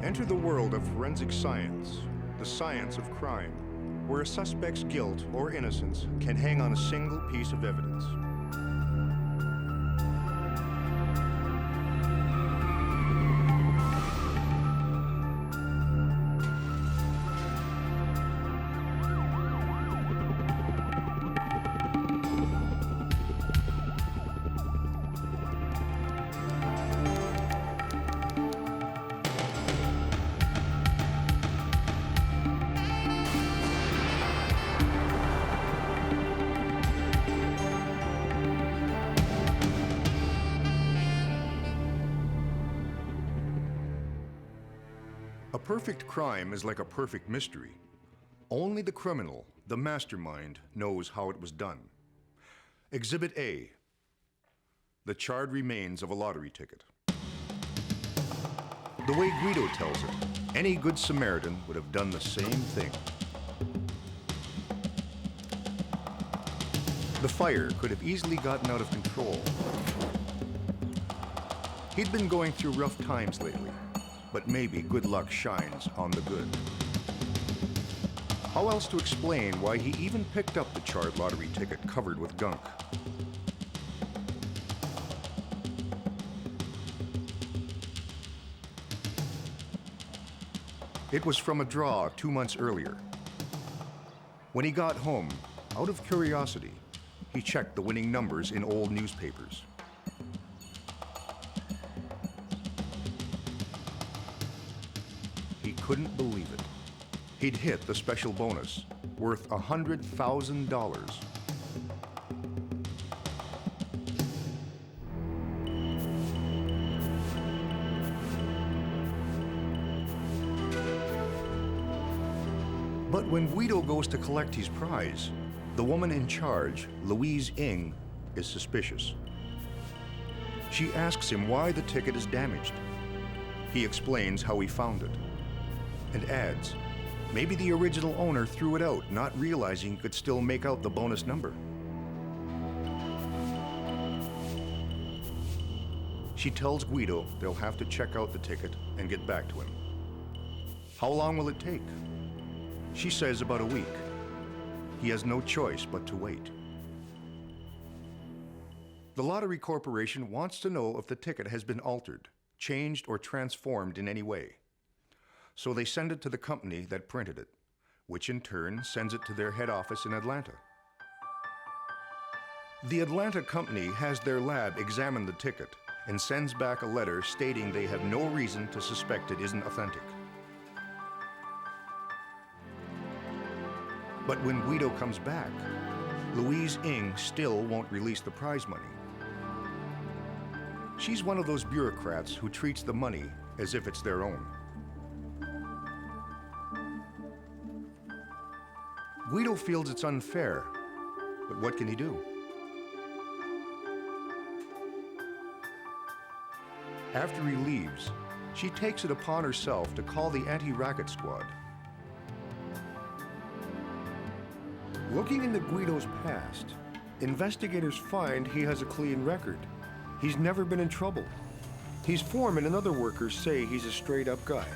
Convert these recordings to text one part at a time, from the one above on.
Enter the world of forensic science, the science of crime, where a suspect's guilt or innocence can hang on a single piece of evidence. A perfect crime is like a perfect mystery. Only the criminal, the mastermind, knows how it was done. Exhibit A, the charred remains of a lottery ticket. The way Guido tells it, any good Samaritan would have done the same thing. The fire could have easily gotten out of control. He'd been going through rough times lately, but maybe good luck shines on the good. How else to explain why he even picked up the charred lottery ticket covered with gunk? It was from a draw 2 months earlier. When he got home, out of curiosity, he checked the winning numbers in old newspapers. He couldn't believe it. He'd hit the special bonus, worth $100,000. But when Guido goes to collect his prize, the woman in charge, Louise Ng, is suspicious. She asks him why the ticket is damaged. He explains how he found it, and adds, maybe the original owner threw it out, not realizing he could still make out the bonus number. She tells Guido they'll have to check out the ticket and get back to him. How long will it take? She says about a week. He has no choice but to wait. The Lottery Corporation wants to know if the ticket has been altered, changed, or transformed in any way. So they send it to the company that printed it, which in turn sends it to their head office in Atlanta. The Atlanta company has their lab examine the ticket and sends back a letter stating they have no reason to suspect it isn't authentic. But when Guido comes back, Louise Ng still won't release the prize money. She's one of those bureaucrats who treats the money as if it's their own. Guido feels it's unfair, but what can he do? After he leaves, she takes it upon herself to call the anti-racket squad. Looking into Guido's past, investigators find he has a clean record. He's never been in trouble. His foreman and other workers say he's a straight-up guy.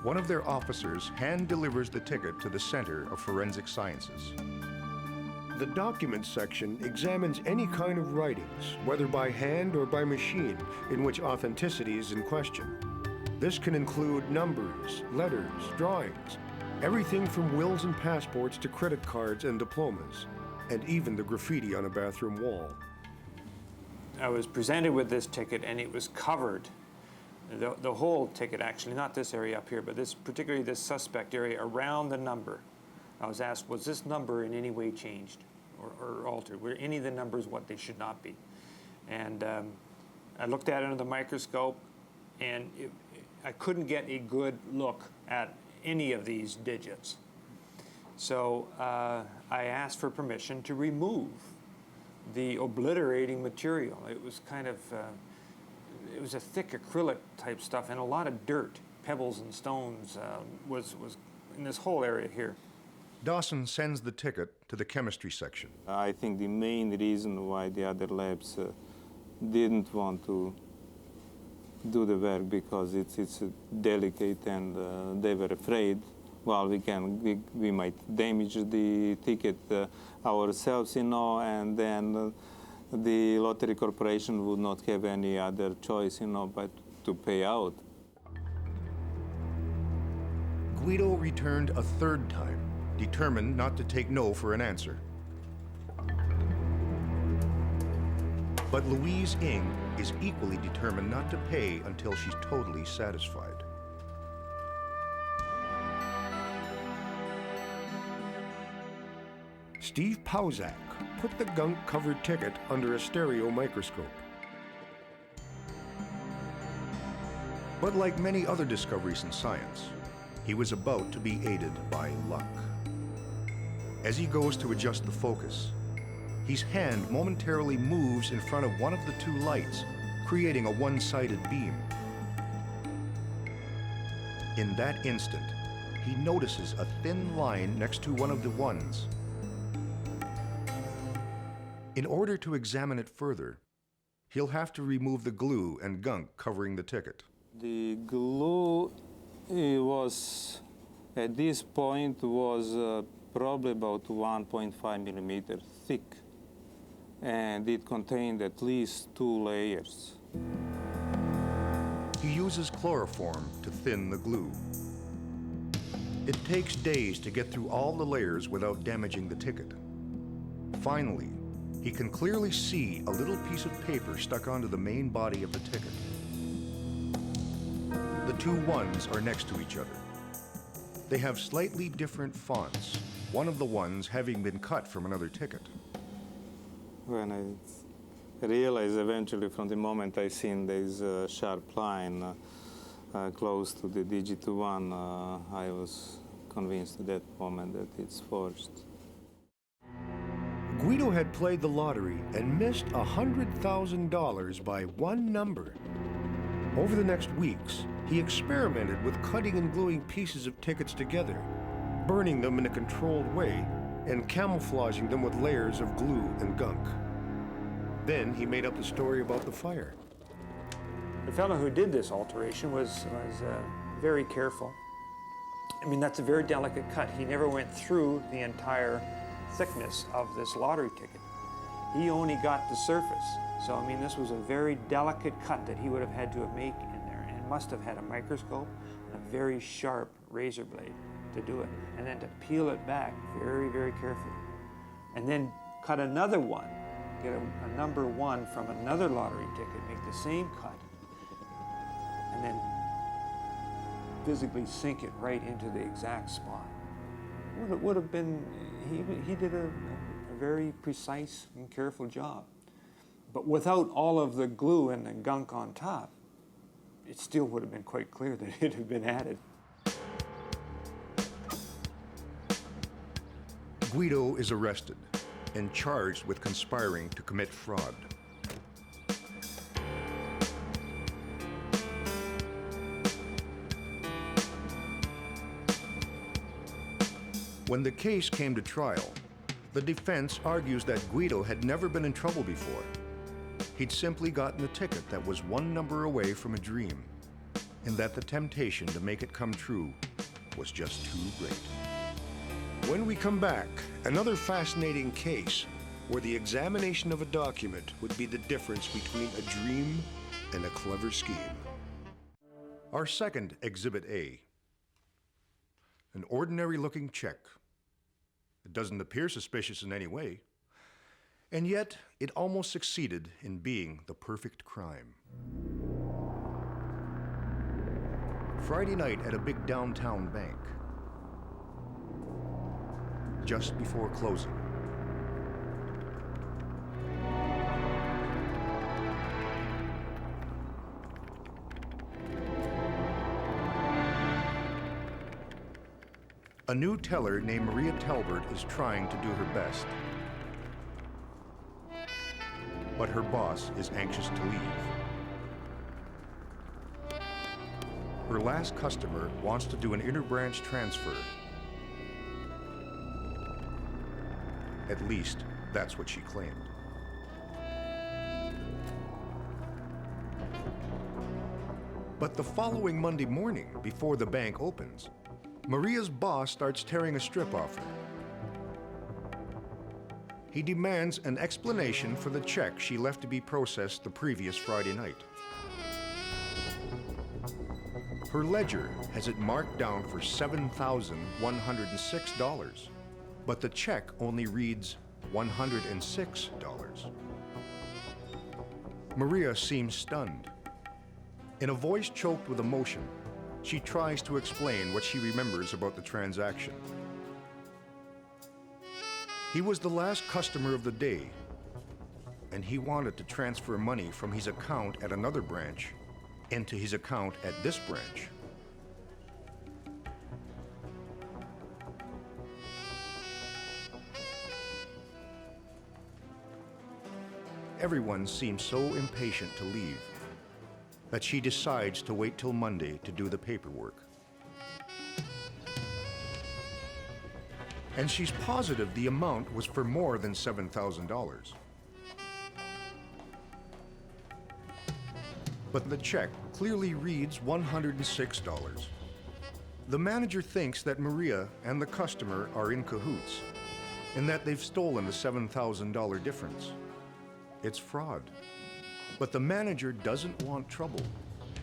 One of their officers hand-delivers the ticket to the Center of Forensic Sciences. The documents section examines any kind of writings, whether by hand or by machine, in which authenticity is in question. This can include numbers, letters, drawings, everything from wills and passports to credit cards and diplomas, and even the graffiti on a bathroom wall. I was presented with this ticket and it was covered. The whole ticket, actually, not this area up here, but particularly this suspect area around the number. I was asked, was this number in any way changed or altered? Were any of the numbers what they should not be? And I looked at it under the microscope, and I couldn't get a good look at any of these digits. So I asked for permission to remove the obliterating material. It was kind of, it was a thick acrylic type stuff and a lot of dirt, pebbles and stones was in this whole area here. Dawson sends the ticket to the chemistry section. I think the main reason why the other labs didn't want to do the work because it's delicate, and they were afraid. Well, we might damage the ticket ourselves, and then the lottery corporation would not have any other choice, but to pay out. Guido returned a third time, determined not to take no for an answer. But Louise Ng is equally determined not to pay until she's totally satisfied. Steve Pausak put the gunk-covered ticket under a stereo microscope. But like many other discoveries in science, he was about to be aided by luck. As he goes to adjust the focus, his hand momentarily moves in front of one of the two lights, creating a one-sided beam. In that instant, he notices a thin line next to one of the ones. In order to examine it further, he'll have to remove the glue and gunk covering the ticket. The glue was, at this point, probably about 1.5 millimeters thick, and it contained at least 2 layers. He uses chloroform to thin the glue. It takes days to get through all the layers without damaging the ticket. Finally, he can clearly see a little piece of paper stuck onto the main body of the ticket. The two ones are next to each other. They have slightly different fonts, one of the ones having been cut from another ticket. When I realized eventually from the moment I seen this sharp line close to the digit 1, I was convinced at that moment that it's forged. Guido had played the lottery and missed $100,000 by one number. Over the next weeks, he experimented with cutting and gluing pieces of tickets together, burning them in a controlled way, and camouflaging them with layers of glue and gunk. Then he made up the story about the fire. The fellow who did this alteration was very careful. I mean, that's a very delicate cut. He never went through the entire thickness of this lottery ticket. He only got the surface. So, I mean, this was a very delicate cut that he would have had to have made in there, and must have had a microscope and a very sharp razor blade to do it, and then to peel it back very, very carefully. And then cut another one, get a number 1 from another lottery ticket, make the same cut, and then physically sink it right into the exact spot. Would have been, he did a very precise and careful job. But without all of the glue and the gunk on top, it still would have been quite clear that it had been added. Guido is arrested and charged with conspiring to commit fraud. When the case came to trial, the defense argues that Guido had never been in trouble before. He'd simply gotten a ticket that was one number away from a dream, and that the temptation to make it come true was just too great. When we come back, another fascinating case where the examination of a document would be the difference between a dream and a clever scheme. Our second Exhibit A, an ordinary-looking check. It doesn't appear suspicious in any way, and yet it almost succeeded in being the perfect crime. Friday night at a big downtown bank. Just before closing. A new teller named Maria Talbert is trying to do her best. But her boss is anxious to leave. Her last customer wants to do an interbranch transfer. At least, that's what she claimed. But the following Monday morning, before the bank opens, Maria's boss starts tearing a strip off her. He demands an explanation for the check she left to be processed the previous Friday night. Her ledger has it marked down for $7,106, but the check only reads $106. Maria seems stunned. In a voice choked with emotion, she tries to explain what she remembers about the transaction. He was the last customer of the day, and he wanted to transfer money from his account at another branch into his account at this branch. Everyone seems so impatient to leave that she decides to wait till Monday to do the paperwork. And she's positive the amount was for more than $7,000. But the check clearly reads $106. The manager thinks that Maria and the customer are in cahoots and that they've stolen the $7,000 difference. It's fraud. But the manager doesn't want trouble,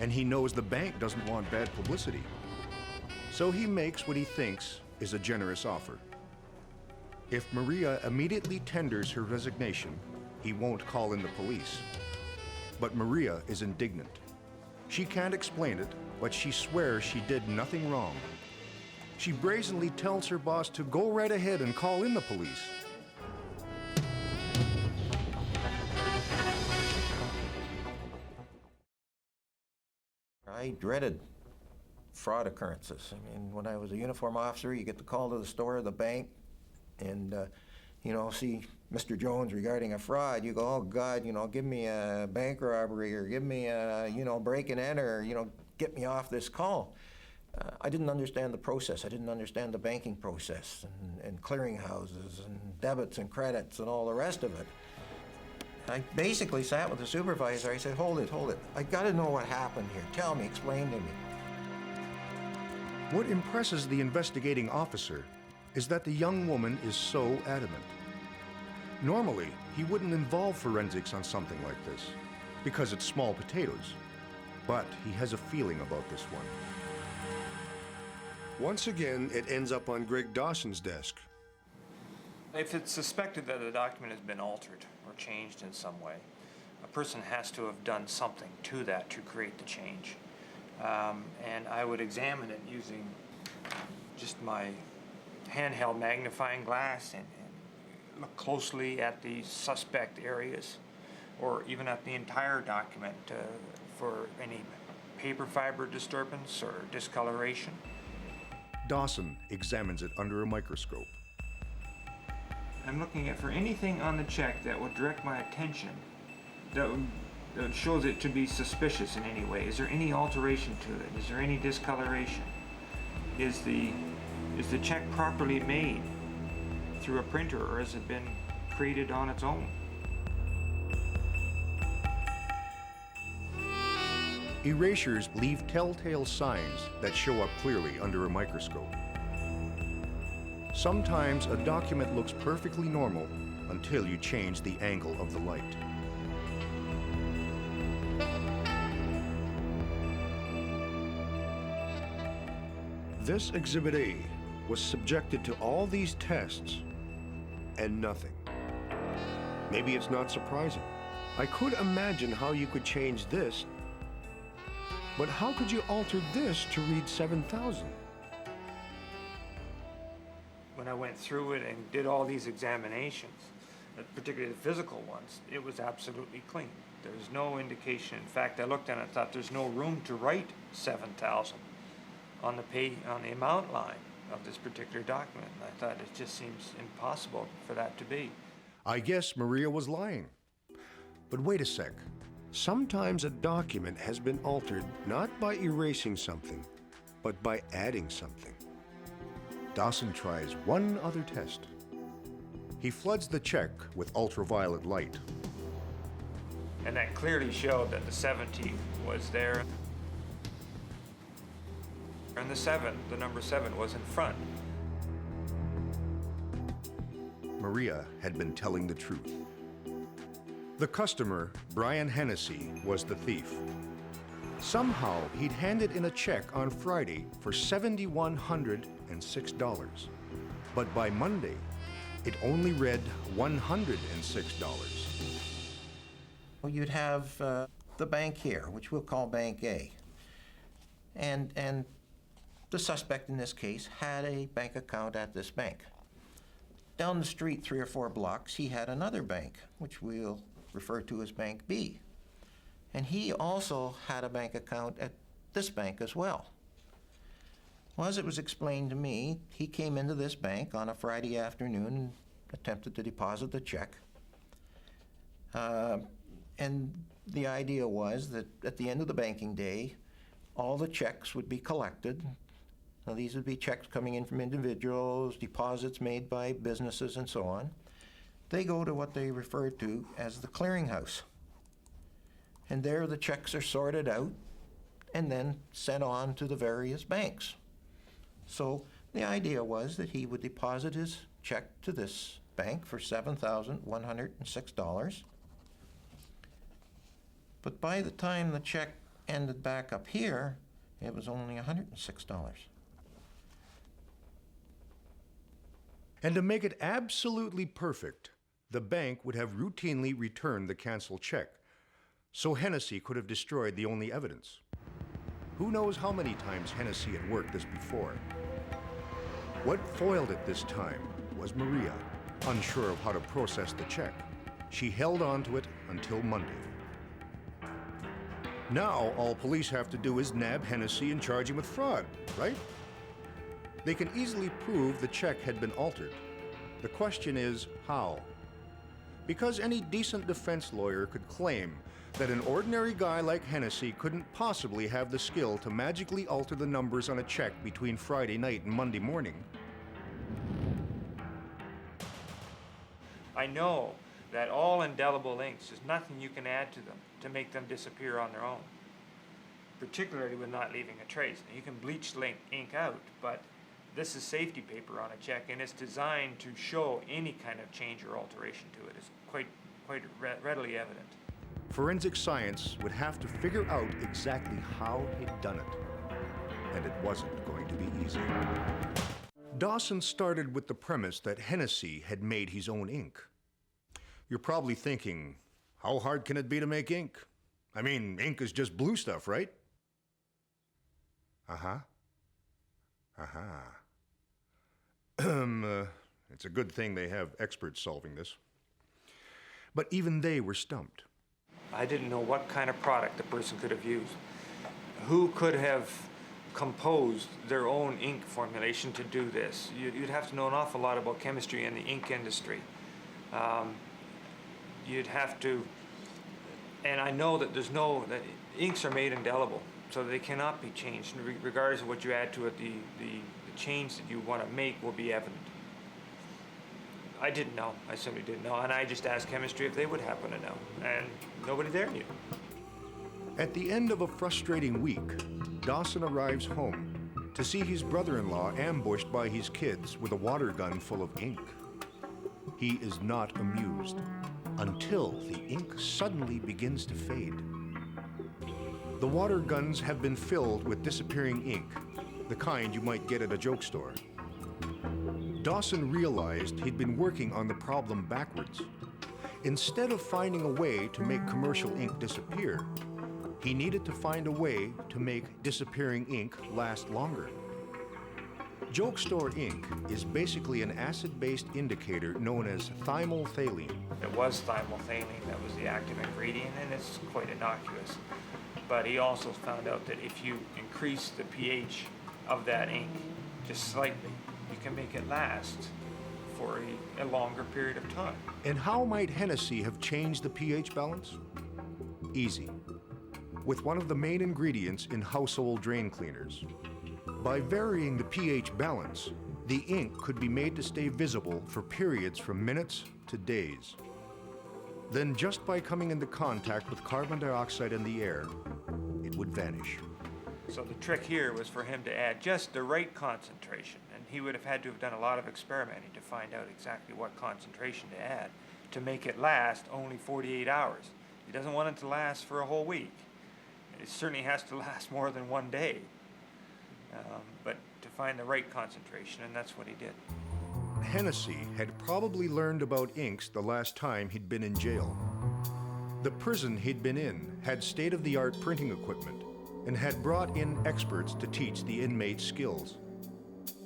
and he knows the bank doesn't want bad publicity. So he makes what he thinks is a generous offer. If Maria immediately tenders her resignation, he won't call in the police. But Maria is indignant. She can't explain it, but she swears she did nothing wrong. She brazenly tells her boss to go right ahead and call in the police. I dreaded fraud occurrences. I mean, when I was a uniform officer, you get the call to the store, the bank, and, see Mr. Jones regarding a fraud. You go, oh, God, give me a bank robbery or give me a, break and enter, or, get me off this call. I didn't understand the process. I didn't understand the banking process and clearinghouses and debits and credits and all the rest of it. I basically sat with the supervisor. I said, hold it. I got to know what happened here. Tell me, explain to me. What impresses the investigating officer is that the young woman is so adamant. Normally, he wouldn't involve forensics on something like this because it's small potatoes, but he has a feeling about this one. Once again, it ends up on Greg Dawson's desk. If it's suspected that a document has been altered or changed in some way, a person has to have done something to that to create the change. And I would examine it using just my handheld magnifying glass and look closely at the suspect areas or even at the entire document for any paper fiber disturbance or discoloration. Dawson examines it under a microscope. I'm looking at for anything on the check that would direct my attention, that shows it to be suspicious in any way. Is there any alteration to it? Is there any discoloration? Is the check properly made through a printer, or has it been created on its own? Erasures leave telltale signs that show up clearly under a microscope. Sometimes a document looks perfectly normal until you change the angle of the light. This Exhibit A was subjected to all these tests and nothing. Maybe it's not surprising. I could imagine how you could change this, but how could you alter this to read 7,000? When I went through it and did all these examinations, particularly the physical ones, it was absolutely clean. There's no indication. In fact, I looked at it and thought there's no room to write 7,000 on the amount line of this particular document. And I thought it just seems impossible for that to be. I guess Maria was lying. But wait a sec. Sometimes a document has been altered not by erasing something, but by adding something. Dawson tries one other test. He floods the check with ultraviolet light. And that clearly showed that the 70 was there. And the number 7 was in front. Maria had been telling the truth. The customer, Brian Hennessy, was the thief. Somehow, he'd handed in a check on Friday for $7,106. But by Monday, it only read $106. Well, you'd have the bank here, which we'll call Bank A. And the suspect in this case had a bank account at this bank. Down the street 3 or 4 blocks, he had another bank, which we'll refer to as Bank B. And he also had a bank account at this bank as well. Well, as it was explained to me, he came into this bank on a Friday afternoon and attempted to deposit the check. And the idea was that at the end of the banking day, all the checks would be collected. Now, these would be checks coming in from individuals, deposits made by businesses, and so on. They go to what they refer to as the clearinghouse. And there the checks are sorted out and then sent on to the various banks. So the idea was that he would deposit his check to this bank for $7,106. But by the time the check ended back up here, it was only $106. And to make it absolutely perfect, the bank would have routinely returned the canceled check, so Hennessy could have destroyed the only evidence. Who knows how many times Hennessy had worked this before? What foiled it this time was Maria, unsure of how to process the check. She held on to it until Monday. Now, all police have to do is nab Hennessy and charge him with fraud, right? They can easily prove the check had been altered. The question is, how? Because any decent defense lawyer could claim that an ordinary guy like Hennessy couldn't possibly have the skill to magically alter the numbers on a check between Friday night and Monday morning. I know that all indelible inks, there's nothing you can add to them to make them disappear on their own, particularly with not leaving a trace. Now, you can bleach ink out, but this is safety paper on a check, and it's designed to show any kind of change or alteration to it. It's quite readily evident. Forensic science would have to figure out exactly how he'd done it, and it wasn't going to be easy. Dawson started with the premise that Hennessy had made his own ink. You're probably thinking, how hard can it be to make ink? I mean, ink is just blue stuff, right? It's a good thing they have experts solving this. But even they were stumped. I didn't know what kind of product the person could have used. Who could have composed their own ink formulation to do this? You'd have to know an awful lot about chemistry and the ink industry. You'd have to, and I know that that inks are made indelible, so they cannot be changed. Regardless of what you add to it, the change that you want to make will be evident. I didn't know. I simply didn't know. And I just asked chemistry if they would happen to know. And nobody there knew. At the end of a frustrating week, Dawson arrives home to see his brother-in-law ambushed by his kids with a water gun full of ink. He is not amused until the ink suddenly begins to fade. The water guns have been filled with disappearing ink, the kind you might get at a joke store. Dawson realized he'd been working on the problem backwards. Instead of finding a way to make commercial ink disappear, he needed to find a way to make disappearing ink last longer. Joke store ink is basically an acid-based indicator known as thymolphthalene. It was thymolphthalene that was the active ingredient, and it's quite innocuous. But he also found out that if you increase the pH of that ink just slightly, you can make it last for a longer period of time. And how might Hennessy have changed the pH balance? Easy. With one of the main ingredients in household drain cleaners. By varying the pH balance, the ink could be made to stay visible for periods from minutes to days. Then just by coming into contact with carbon dioxide in the air, it would vanish. So the trick here was for him to add just the right concentration, and he would have had to have done a lot of experimenting to find out exactly what concentration to add to make it last only 48 hours. He doesn't want it to last for a whole week. It certainly has to last more than one day, but to find the right concentration, and that's what he did. Hennessy had probably learned about inks the last time he'd been in jail. The prison he'd been in had state-of-the-art printing equipment and had brought in experts to teach the inmates skills.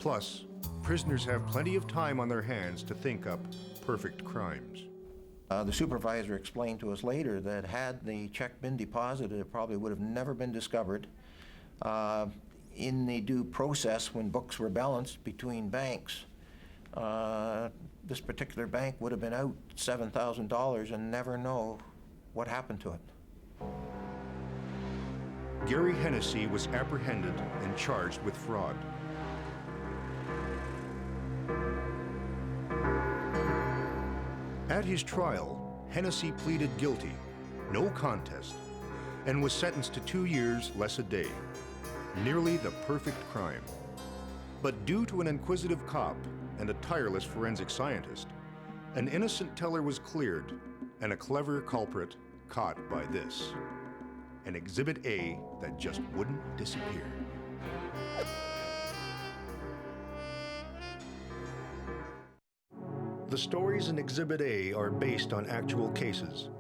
Plus, prisoners have plenty of time on their hands to think up perfect crimes. The supervisor explained to us later that had the check been deposited, it probably would have never been discovered. In the due process, when books were balanced between banks, this particular bank would have been out $7,000 and never know what happened to it. Gary Hennessy was apprehended and charged with fraud. At his trial, Hennessy pleaded guilty, no contest, and was sentenced to 2 years less a day. Nearly the perfect crime. But due to an inquisitive cop and a tireless forensic scientist, an innocent teller was cleared and a clever culprit caught by this. An Exhibit A that just wouldn't disappear. The stories in Exhibit A are based on actual cases.